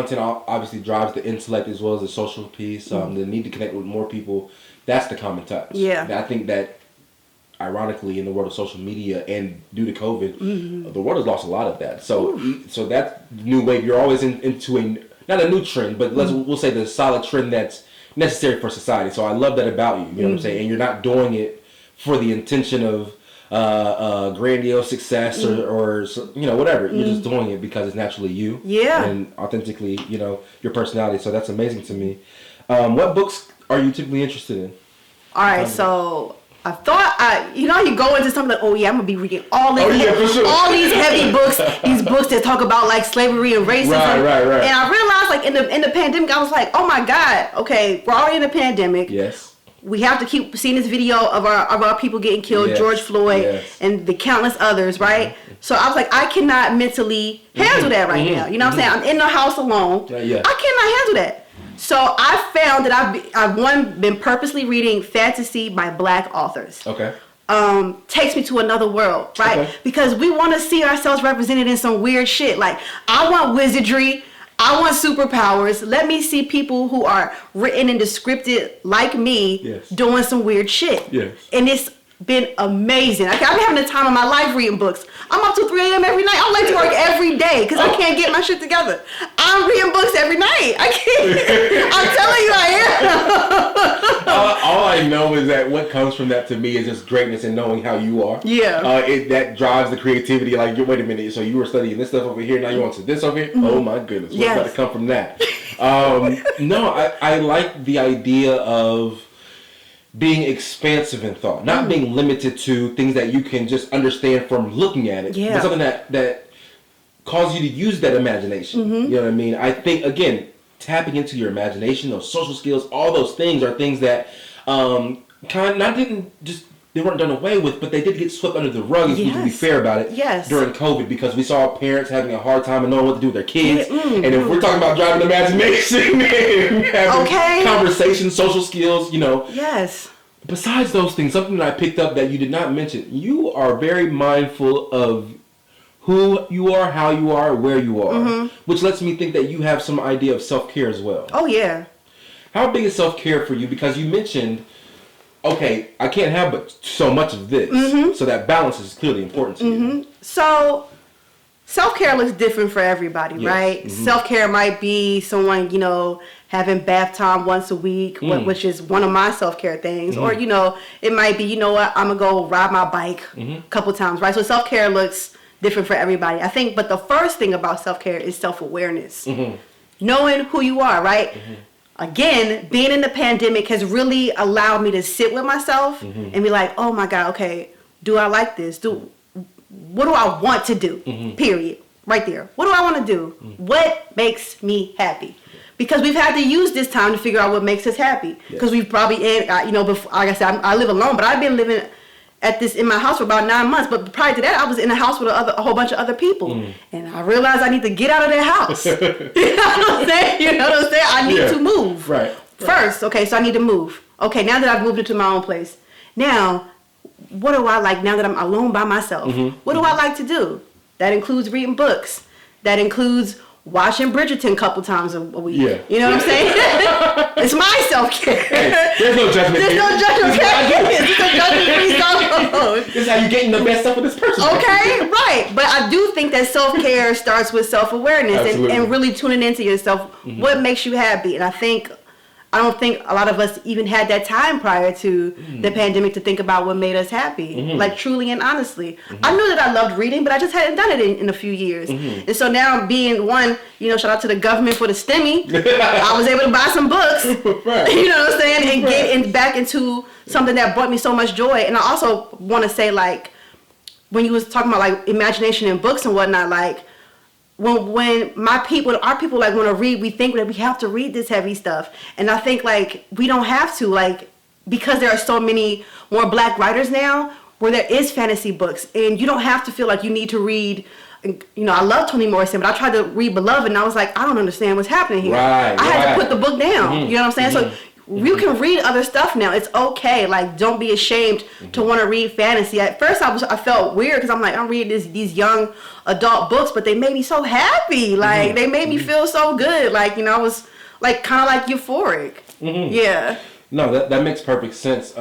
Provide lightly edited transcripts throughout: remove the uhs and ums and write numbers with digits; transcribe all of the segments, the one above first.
content obviously drives the intellect as well as the social piece, the need to connect with more people. That's the common touch. Yeah. And I think that, ironically, in the world of social media and due to COVID, the world has lost a lot of that. So that new wave, you're always into not a new trend, but we'll say the solid trend that's necessary for society. So I love that about you. You know what I'm saying? And you're not doing it for the intention of grandiose success or whatever. You're just doing it because it's naturally you. Yeah. And authentically, your personality. So that's amazing to me. What books are you typically interested in? All right, so I thought you go into something like, I'm gonna be reading all these all these heavy books, these books that talk about like slavery and racism. Right. And I realized like in the pandemic, I was like, oh my God, okay, we're already in a pandemic. Yes. We have to keep seeing this video of our people getting killed, George Floyd and the countless others, right? So I was like, I cannot mentally handle that right now. You know what I'm saying? I'm in the house alone. I cannot handle that. So I found that I've been purposely reading fantasy by Black authors. Okay. Takes me to another world, right? Okay. Because we want to see ourselves represented in some weird shit. Like, I want wizardry. I want superpowers. Let me see people who are written and descripted like me doing some weird shit. Yes. And it's been amazing. I've been having the time of my life reading books. I'm up till 3 a.m. every night. I'm late to work every day because I can't get my shit together. I'm reading books every night. I can't. I'm telling you, I am. All I know is that what comes from that to me is just greatness and knowing how you are. Yeah. That drives the creativity. Like, wait a minute. So you were studying this stuff over here. Now you want to this over here. Oh my goodness. What's got to come from that? No, I like the idea of being expansive in thought, not being limited to things that you can just understand from looking at it, but something that causes you to use that imagination. You know what I mean? I think, again, tapping into your imagination, those social skills, all those things are things that they weren't done away with, but they did get swept under the rug, if you can be fair about it, during COVID, because we saw parents having a hard time and knowing what to do with their kids. And if we're talking about driving imagination and having conversations, social skills, Yes. Besides those things, something that I picked up that you did not mention, you are very mindful of who you are, how you are, where you are, which lets me think that you have some idea of self-care as well. Oh, yeah. How big is self-care for you? Because you mentioned, okay, I can't have but so much of this. So that balance is clearly important to you. So self-care looks different for everybody, right? Self-care might be someone, having bath time once a week, which is one of my self-care things. Or, it might be, I'm going to go ride my bike a couple times, right? So self-care looks different for everybody. I think, but the first thing about self-care is self-awareness. Knowing who you are, right? Again, being in the pandemic has really allowed me to sit with myself and be like, oh my God, okay, do I like this? What do I want to do? Period. Right there. What do I want to do? What makes me happy? Because we've had to use this time to figure out what makes us happy. Because we've probably, before, like I said, I live alone, but I've been living in my house for about 9 months. But prior to that, I was in a house with a whole bunch of other people. And I realized I need to get out of their house. You know what I'm saying? I need to move. Right. First, okay, so I need to move. Okay, now that I've moved into my own place. Now, what do I like now that I'm alone by myself? What do I like to do? That includes reading books. That includes watching Bridgerton a couple times a week. Yeah. You know what I'm saying? It's my self-care. Hey, there's no judgment. There's no judgment. It's a judgment-free self-care. This is how you're getting the best stuff with this person. Okay, right. But I do think that self-care starts with self-awareness and really tuning into yourself. What makes you happy? And I don't think a lot of us even had that time prior to the pandemic to think about what made us happy, like truly and honestly. I knew that I loved reading, but I just hadn't done it in a few years. And so now being shout out to the government for the STEMI, I was able to buy some books, right. You know what I'm saying, and get back into something that brought me so much joy. And I also want to say, like, when you was talking about like imagination and books and whatnot, like, when our people like want to read, we think that we have to read this heavy stuff, and I think like we don't have to, like, because there are so many more Black writers now where there is fantasy books, and you don't have to feel like you need to read. I love Toni Morrison, but I tried to read Beloved, and I was like, I don't understand what's happening here. I had to put the book down. You know what I'm saying? So You can read other stuff now. It's okay. Like, don't be ashamed to want to read fantasy. At first, I felt weird because I'm like, I'm reading these young adult books, but they made me so happy. Like, they made me feel so good. Like, you know, I was like kind of like euphoric. Yeah. No, that makes perfect sense.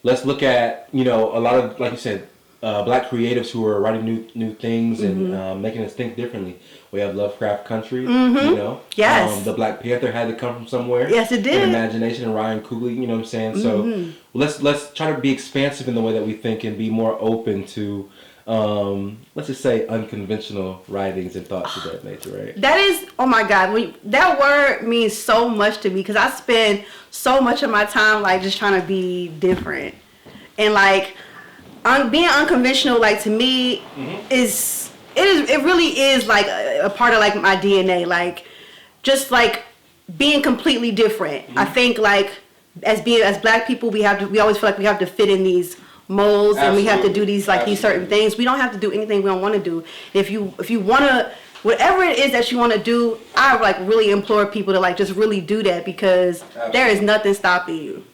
Let's look at, you know, a lot of, like you said, Black creatives who are writing new things and making us think differently. We have Lovecraft Country, you know. Yes. The Black Panther had to come from somewhere. Yes, it did. And Imagination and Ryan Coogler, you know what I'm saying? So let's try to be expansive in the way that we think and be more open to, let's just say, unconventional writings and thoughts of that nature, right? That is, oh my God, that word means so much to me because I spend so much of my time like just trying to be different. And like, being unconventional, like, to me, it really is like a part of like my DNA, like just like being completely different. I think like as Black people, we always feel like we have to fit in these molds. Absolutely. And we have to do these certain things. We don't have to do anything we don't want to do. If you want to, whatever it is that you want to do, I like really implore people to like just really do that because there is nothing stopping you.